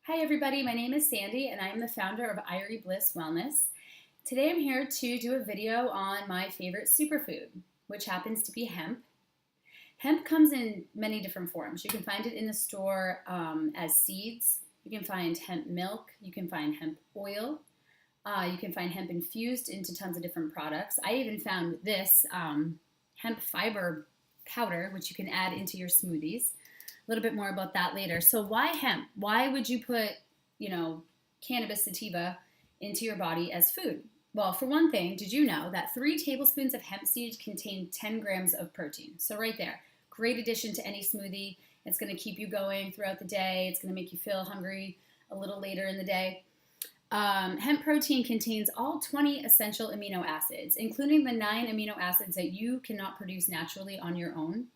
Hi everybody, my name is Sandy and I am the founder of Irie Bliss Wellness. Today I'm here to do a video on my favorite superfood, which happens to be hemp. Hemp comes in many different forms. You can find it in the store as seeds. You can find hemp milk. You can find hemp oil. You can find hemp infused into tons of different products. I even found this hemp fiber powder, which you can add into your smoothies. A little bit more about that later. So why hemp? Why would you put, cannabis sativa into your body as food? Well, for one thing, did you know that 3 tablespoons of hemp seed contain 10 grams of protein? So right there, great addition to any smoothie. It's going to keep you going throughout the day. It's going to make you feel hungry a little later in the day. Hemp protein contains all 20 essential amino acids, including the 9 amino acids that you cannot produce naturally on your own.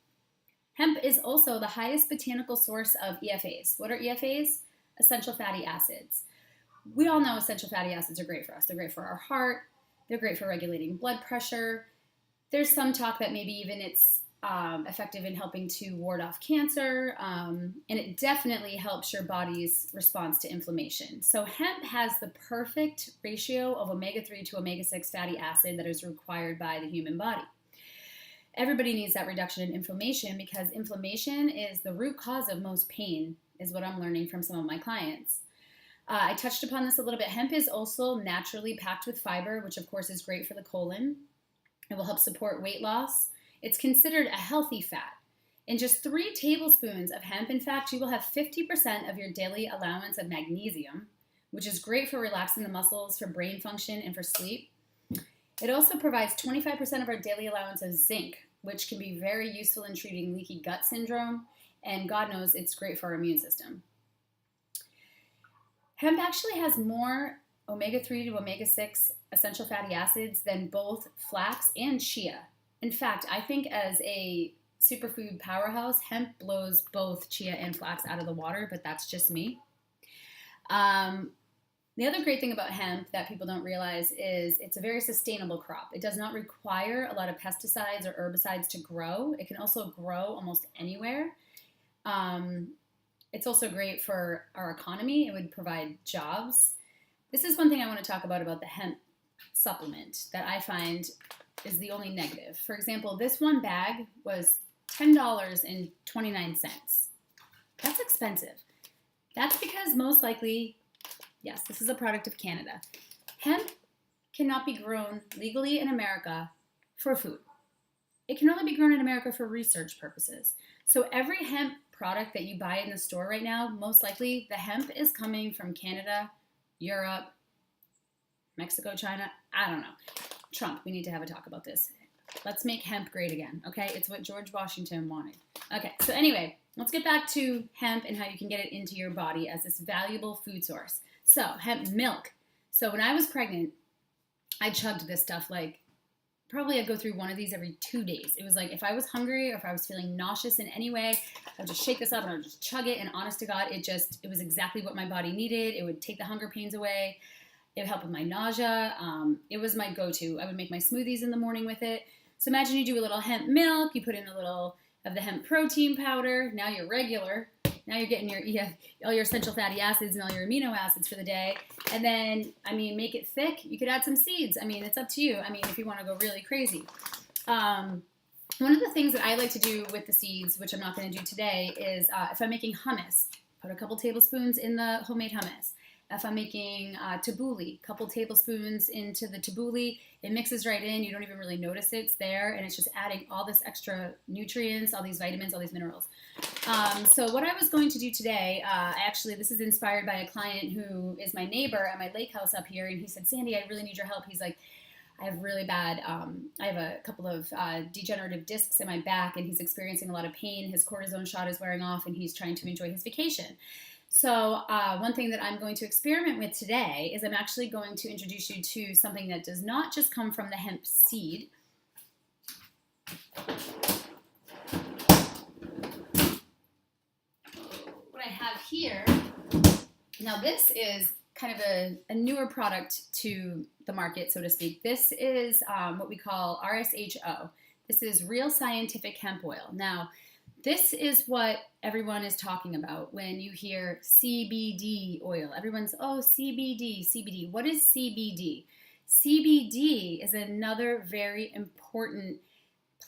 Hemp is also the highest botanical source of EFAs. What are EFAs? Essential fatty acids. We all know essential fatty acids are great for us. They're great for our heart. They're great for regulating blood pressure. There's some talk that maybe even it's effective in helping to ward off cancer, and it definitely helps your body's response to inflammation. So hemp has the perfect ratio of omega-3 to omega-6 fatty acid that is required by the human body. Everybody needs that reduction in inflammation because inflammation is the root cause of most pain, is what I'm learning from some of my clients. I touched upon this a little bit. Hemp is also naturally packed with fiber, which of course is great for the colon. It will help support weight loss. It's considered a healthy fat. In just 3 tablespoons of hemp, in fact, you will have 50% of your daily allowance of magnesium, which is great for relaxing the muscles, for brain function, and for sleep. It also provides 25% of our daily allowance of zinc, which can be very useful in treating leaky gut syndrome, and God knows it's great for our immune system. Hemp actually has more omega-3 to omega-6 essential fatty acids than both flax and chia. In fact, I think as a superfood powerhouse, hemp blows both chia and flax out of the water, but that's just me. The other great thing about hemp that people don't realize is it's a very sustainable crop. It does not require a lot of pesticides or herbicides to grow. It can also grow almost anywhere. It's also great for our economy. It would provide jobs. This is one thing I want to talk about the hemp supplement that I find is the only negative. For example, this one bag was $10.29. That's expensive. That's because most likely, yes, this is a product of Canada. Hemp cannot be grown legally in America for food. It can only be grown in America for research purposes. So every hemp product that you buy in the store right now, most likely the hemp is coming from Canada, Europe, Mexico, China, I don't know. Trump, we need to have a talk about this. Let's make hemp great again, okay? It's what George Washington wanted. Okay, so anyway, let's get back to hemp and how you can get it into your body as this valuable food source. So, hemp milk. So when I was pregnant, I chugged this stuff probably I'd go through one of these every 2 days. It was like if I was hungry or if I was feeling nauseous in any way, I would just shake this up and I would just chug it. And honest to God, it was exactly what my body needed. It would take the hunger pains away. It would help with my nausea. It was my go-to. I would make my smoothies in the morning with it. So imagine you do a little hemp milk. You put in a little of the hemp protein powder. Now you're regular. Now you're getting all your essential fatty acids and all your amino acids for the day. And then, make it thick. You could add some seeds. It's up to you. If you want to go really crazy. One of the things that I like to do with the seeds, which I'm not going to do today, is if I'm making hummus, put a couple tablespoons in the homemade hummus. If I'm making tabbouleh, a couple tablespoons into the tabbouleh, it mixes right in. You don't even really notice it's there, and it's just adding all this extra nutrients, all these vitamins, all these minerals. So what I was going to do today, this is inspired by a client who is my neighbor at my lake house up here, and he said, Sandy, I really need your help. He's like, I have really bad, I have a couple of degenerative discs in my back, and he's experiencing a lot of pain. His cortisone shot is wearing off, and he's trying to enjoy his vacation. So one thing that I'm going to experiment with today is I'm actually going to introduce you to something that does not just come from the hemp seed. What I have here, now this is kind of a newer product to the market, so to speak. This is what we call RSHO. This is real scientific hemp oil. Now, this is what everyone is talking about when you hear CBD oil. Everyone's, oh, CBD, CBD. What is CBD? CBD is another very important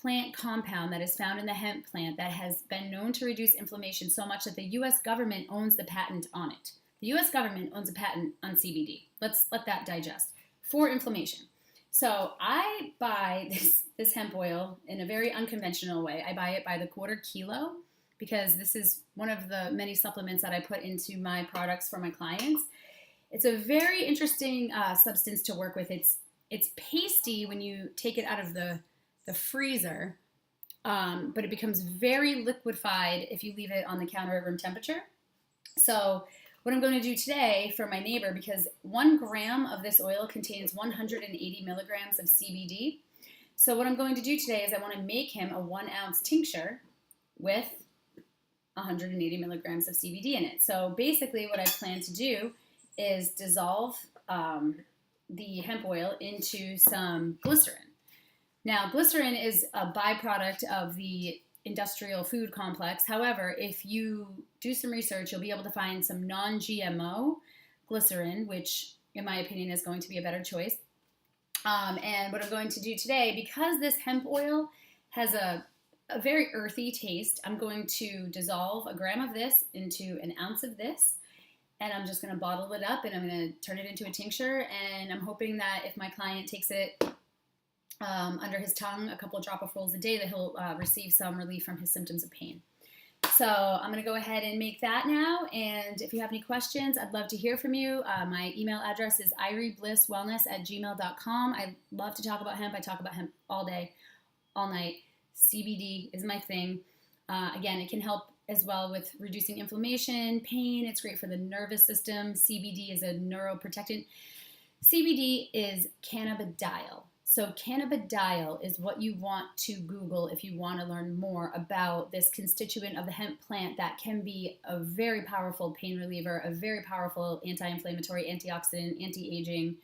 plant compound that is found in the hemp plant that has been known to reduce inflammation so much that the U.S. government owns the patent on it. The U.S. government owns a patent on CBD. Let's let that digest. For inflammation. So I buy this hemp oil in a very unconventional way. I buy it by the quarter kilo because this is one of the many supplements that I put into my products for my clients. It's a very interesting substance to work with. It's pasty when you take it out of the freezer, but it becomes very liquefied if you leave it on the counter at room temperature. So what I'm going to do today for my neighbor, because 1 gram of this oil contains 180 milligrams of CBD. So what I'm going to do today is I want to make him a 1 ounce tincture with 180 milligrams of CBD in it. So basically what I plan to do is dissolve the hemp oil into some glycerin. Now, glycerin is a byproduct of the industrial food complex. However, if you do some research, you'll be able to find some non-GMO glycerin, which in my opinion is going to be a better choice. And what I'm going to do today, because this hemp oil has a very earthy taste, I'm going to dissolve 1 gram of this into 1 ounce of this. And I'm just going to bottle it up and I'm going to turn it into a tincture. And I'm hoping that if my client takes it under his tongue, a couple of dropperfuls a day, that he'll receive some relief from his symptoms of pain. So I'm going to go ahead and make that now. And if you have any questions, I'd love to hear from you. My email address is irieblisswellness@gmail.com. I love to talk about hemp. I talk about hemp all day, all night. CBD is my thing. Again, it can help as well with reducing inflammation, pain. It's great for the nervous system. CBD is a neuroprotectant. CBD is cannabidiol. So cannabidiol is what you want to Google if you want to learn more about this constituent of the hemp plant that can be a very powerful pain reliever, a very powerful anti-inflammatory, antioxidant, anti-aging.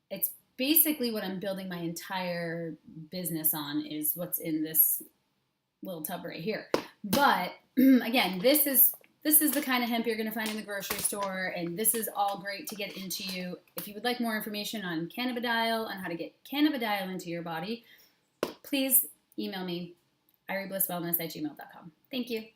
It's basically what I'm building my entire business on, is what's in this little tub right here. But again, this is the kind of hemp you're going to find in the grocery store, and this is all great to get into you. If you would like more information on cannabidiol, on how to get cannabidiol into your body, please email me, irieblisswellness@gmail.com. Thank you.